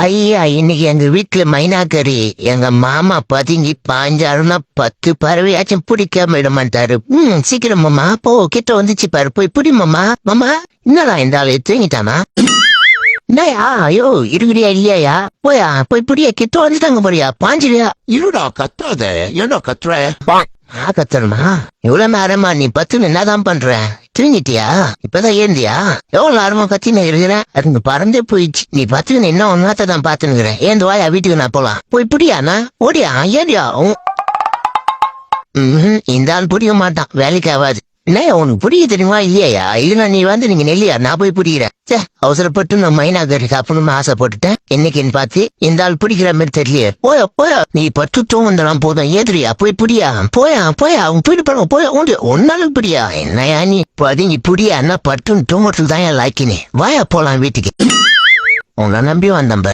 ஐயா இன்னைக்கு எங்க வீட்டுல மைனாக்கறி எங்க மாமா பதுங்கி பாஞ்சாருன்னா 10 பறவையாச்சும் பிடிக்காம விட மாட்டாரு. சீக்கிரம் மாமா போ, கிட்ட வந்துச்சு பாரு, போய் பிடி மாமா. மாமா என்னடா இந்த ஆளு தூங்கிட்டானா? என்னயா ஐயோ இருக்குறியா இல்லையா? போய் பிடியா, கிட்ட வந்துட்டாங்க போறியா, பாஞ்சிரியா? இருடா கத்தாத, ஏடா கத்துற? கத்துறமா எவ்வளவு நேரமா நீ பத்துன்னு என்னதான் பண்ற? தூங்கிட்டியா? இப்பதான் ஏந்தியா? எவ்வளவு நேரமா கத்தின இருக்கிறேன், அதுங்க பறந்தே போயிடுச்சு. நீ பத்துன்னு என்ன ஒன்னாத்தான் தான் பாத்துனுக்குறேன். ஏந்து வாயா, வீட்டுக்கு நான் போலாம். போய் பிடியாண்ணா, ஓடியா ஏடியா. இந்த ஆள் புரிய மாட்டான், வேலைக்கு ஆகாது. என்ன உனக்கு புரிய தெரியுமா இல்லையா? இல்லைன்னா நீ வந்து நீங்க நெல்லியா, நான் போய் புரிகிறேன். அவசரப்பட்டு நான் மைனாகரி சாப்பிடணும்னு ஆசைப்பட்டுட்டேன். என்னைக்குன்னு பார்த்து இந்த ஆள் பிடிக்கிற மாதிரி தெரியலையே. போயா நீ பட்டு தூங்கலாம் போதும், ஏதுரியா போய் புடியா. போயா அவன் போயிட்டு போன, போயா ஒன்னாலும் பிடியா. என்னையா நீ பதுங்கி புடியா, என்ன பட்டுன்னு தூங்கறதுக்கு தான் என் லாய்க்கினே. வாயா போலாம் வீட்டுக்கு. உங்களை நம்பி வந்தம்ப.